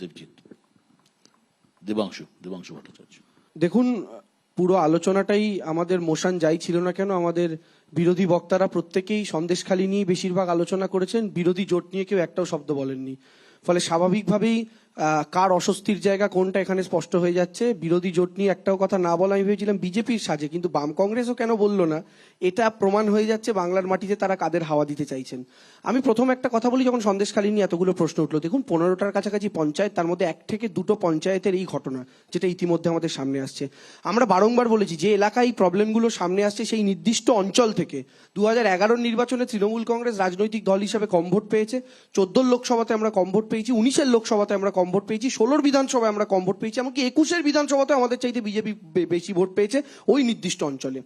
দেবজিৎ। দেবাংশু ভট্টাচার্য। দেখুন, পুরো আলোচনাটাই আমাদের মোশন যাই ছিল না কেন, আমাদের বিরোধী বক্তারা প্রত্যেকেই সন্দেশখালি নিয়ে বেশিরভাগ আলোচনা করেছেন, বিরোধী জোট নিয়ে কেউ একটাও শব্দ বলেননি। ফলে স্বাভাবিকভাবেই কার অস্বস্তির জায়গা কোনটা এখানে স্পষ্ট হয়ে যাচ্ছে। বিরোধী জোট নিয়ে একটাও কথা না বলা আমি ভেবেছিলাম বিজেপির সাজে, কিন্তু বাম কংগ্রেসও কেন বললো না, এটা প্রমাণ হয়ে যাচ্ছে বাংলার মাটিতে তারা কাদের হাওয়া দিতে চাইছেন। আমি প্রথম একটা কথা বলি, যখন সন্দেশখালি নিয়ে এতগুলো প্রশ্ন উঠলো, দেখুন 15টার কাছাকাছি পঞ্চায়েত, তার মধ্যে 1 থেকে 2টো পঞ্চায়েতের এই ঘটনা যেটা ইতিমধ্যে আমাদের সামনে আসছে। আমরা বারংবার বলেছি যে এলাকায় এই প্রবলেমগুলো সামনে আসছে সেই নির্দিষ্ট অঞ্চল থেকে। 2011 নির্বাচনে তৃণমূল কংগ্রেস রাজনৈতিক দল হিসেবে কম ভোট পেয়েছে, 14 লোকসভাতে আমরা কম ভোট পেয়েছি, 19 লোকসভাতে আমরা কম ভোট পেয়েছি, 16 বিধানসভায় আমরা কম ভোট পেয়েছি, এমনকি 21 বিধানসভাতে আমাদের চাইতে বিজেপি বেশি ভোট পেয়েছে ওই নির্দিষ্ট অঞ্চলে।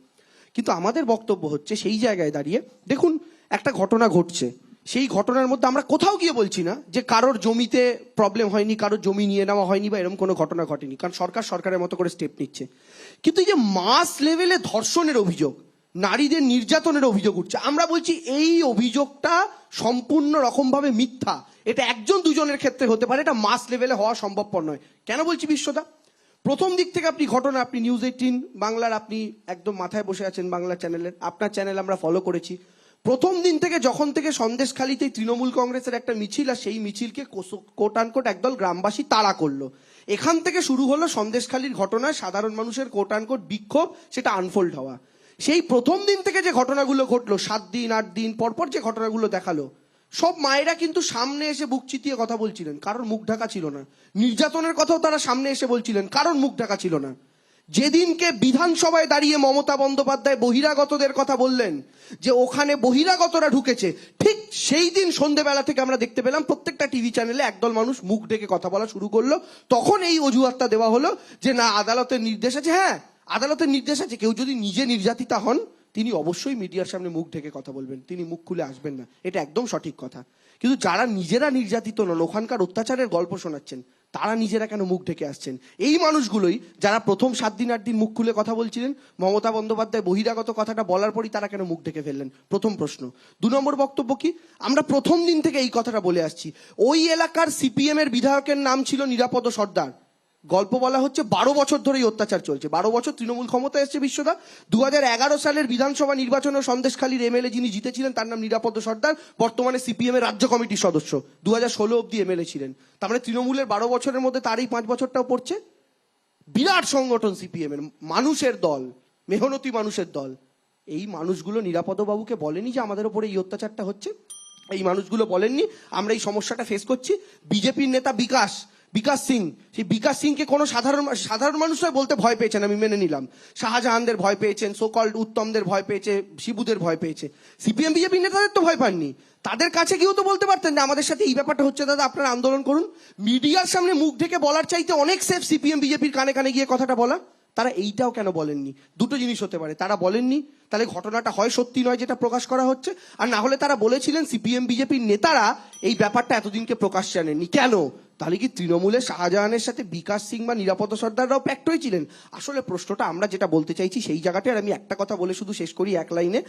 কিন্তু আমাদের বক্তব্য হচ্ছে সেই জায়গায় দাঁড়িয়ে দেখুন একটা ঘটনা ঘটছে, সেই ঘটনার মধ্যে আমরা কোথাও গিয়ে বলছি না যে কারোর জমিতে প্রবলেম হয়নি, কারোর জমি নিয়ে নেওয়া হয়নি বা এরকম কোনো ঘটনা ঘটেনি, কারণ সরকার সরকারের মতো করে স্টেপ নিচ্ছে। কিন্তু এই যে মাস লেভেলে ধর্ষণের অভিযোগ, নারীদের নির্যাতনের অভিযোগ উঠছে, আমরা বলছি এই অভিযোগটা সম্পূর্ণ রকমভাবে মিথ্যা। এটা 1-2 জনের ক্ষেত্রে হতে পারে, এটা মাস লেভেলে হওয়া সম্ভবপর নয়। কেন বলছি বিশ্বদা? প্রথম দিক থেকে আপনি ঘটনা, আপনি নিউজ 18 বাংলার আপনি একদম মাথায় বসে আছেন, বাংলা চ্যানেলের, আপনার চ্যানেল আমরা ফলো করেছি। প্রথম দিন থেকে যখন থেকে সন্দেশখালিতে তৃণমূল কংগ্রেসের একটা মিছিল, আর সেই মিছিলকে কোট আনকোট একদল গ্রামবাসী তাড়া করলো, এখান থেকে শুরু হলো সন্দেশখালির ঘটনায় সাধারণ মানুষের কোট আনকোট বিক্ষোভ, সেটা আনফোল্ড হওয়া। সেই প্রথম দিন থেকে যে ঘটনাগুলো ঘটলো, 7 দিন 8 দিন পরপর যে ঘটনাগুলো দেখালো, সব মায়েরা কিন্তু সামনে এসে বুক চিতিয়ে কথা বলছিলেন, কারোর মুখ ঢাকা ছিল না। নির্যাতনের কথাও তারা সামনে এসে বলছিলেন, কারোর মুখ ঢাকা ছিল না। যেদিনকে বিধানসভায় দাঁড়িয়ে মমতা বন্দ্যোপাধ্যায় বহিরাগতদের কথা বললেন যে ওখানে বহিরাগতরা ঢুকেছে, ঠিক সেই দিন সন্ধ্যেবেলা থেকে আমরা দেখতে পেলাম প্রত্যেকটা টিভি চ্যানেলে একদল মানুষ মুখ ঢেকে কথা বলা শুরু করলো। তখন এই অজুহাতটা দেওয়া হলো যে না, আদালতের নির্দেশ আছে। হ্যাঁ, আদালতের নির্দেশ আছে, কেউ যদি নিজে নির্যাতিতা হন তিনি অবশ্যই মিডিয়ার সামনে মুখ ঢেকে কথা বলবেন, তিনি মুখ খুলে আসবেন না, এটা একদম সঠিক কথা। কিন্তু যারা নিজেরা নির্যাতিত নন, ওখানকার অত্যাচারের গল্প শোনাচ্ছেন, তারা নিজেরা কেন মুখ ঢেকে আসছেন? এই মানুষগুলোই যারা প্রথম 7 দিন 8 দিন মুখ খুলে কথা বলছিলেন, মমতা বন্দ্যোপাধ্যায় বহিরাগত কথাটা বলার পরই তারা কেন মুখ ঢেকে ফেললেন? প্রথম প্রশ্ন। 2 নম্বর বক্তব্য কি, আমরা প্রথম দিন থেকে এই কথাটা বলে আসছি, ওই এলাকার সিপিএম এর বিধায়কের নাম ছিল নিরাপদ সর্দার। গল্প বলা হচ্ছে 12 বছর ধরে এই অত্যাচার চলছে, 12 বছর তৃণমূল ক্ষমতায় এসছে বিশ্বদা। 2011 সালের বিধানসভা নির্বাচনে সন্দেশখালীর এমএলএ যিনি জিতেছিলেন তার নাম নিরাপদ সর্দার, বর্তমানে সিপিএম এর রাজ্য কমিটির সদস্য, 2016 অব্দি এমএলএ ছিলেন। তার মানে তৃণমূলের 12 বছরের মধ্যে তার এই 5 বছরটাও পড়ছে। বিরাট সংগঠন সিপিএম এর, মানুষের দল, মেহনতি মানুষের দল। এই মানুষগুলো নিরাপদ বাবুকে বলেনি যে আমাদের উপরে এই অত্যাচারটা হচ্ছে? এই মানুষগুলো বলেননি আমরা এই সমস্যাটা ফেস করছি? বিজেপির নেতা বিকাশ সিং, সেই বিকাশ সিংকে কোনো সাধারণ মানুষরা বলতে ভয় পেয়েছেন, আমি মেনে নিলাম। শাহজাহানদের ভয় পেয়েছেন, সোকল্ড উত্তমদের ভয় পেয়েছে, শিবুদের ভয় পেয়েছে, সিপিএম বিজেপি নেতাদের তো ভয় পাননি। তাদের কাছে গিয়েও তো বলতে পারতেন যে আমাদের সাথে এই ব্যাপারটা হচ্ছে দাদা, আপনারা আন্দোলন করুন। মিডিয়ার সামনে মুখ ঢেকে বলার চাইতে অনেক সেফ সিপিএম বিজেপির কানে কানে গিয়ে কথাটা বলা। তারা এইটাও কেন বলেননি? 2টো জিনিস হতে পারে, তারা বলেননি তাহলে ঘটনাটা হয় সত্যি নয় যেটা প্রকাশ করা হচ্ছে, আর না হলে তারা বলেছিলেন সিপিএম বিজেপির নেতারা এই ব্যাপারটা এতদিনকে প্রকাশ্যে আনেননি। কেন? তাহলে কি তৃণমূলের শাহজাহানের সাথে বিকাশ সিং বা নিরাপদ সর্দাররাও প্যাক্ট হয়েছিলেন? আসলে প্রশ্নটা আমরা যেটা বলতে চাইছি সেই জায়গাটায়, আমি একটা কথা বলে শুধু শেষ করি এক লাইনে,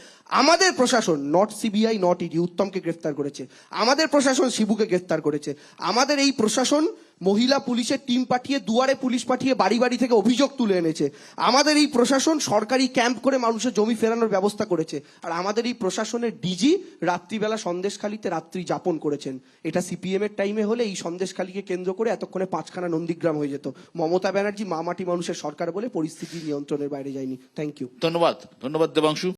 আমাদের প্রশাসন, নট সিবিআই নট ইডি, উত্তমকে গ্রেফতার করেছে, আমাদের প্রশাসন শিবুকে গ্রেফতার করেছে, আমাদের এই প্রশাসন মহিলা পুলিশের টিম পাঠিয়ে, দুয়ারে পুলিশ পাঠিয়ে বাড়ি বাড়ি থেকে অভিযোগ তুলে এনেছে, আমাদের এই প্রশাসন সরকারি ক্যাম্প করে মানুষের জমি ফেরানোর ব্যবস্থা করেছে, আর আমাদের এই প্রশাসনের ডিজি রাত্রিবেলা সন্দেশখালীতে রাত্রি যাপন করেছেন। এটা সিপিএম এর টাইমে হলে এই সন্দেশখালীকে কেন্দ্র করে এতক্ষণে 5খানা নন্দীগ্রাম হয়ে যেত। মমতা ব্যানার্জি মা মাটি মানুষের সরকার বলে পরিস্থিতি নিয়ন্ত্রণের বাইরে যায়নি। Thank you. ধন্যবাদ দেবাংশু।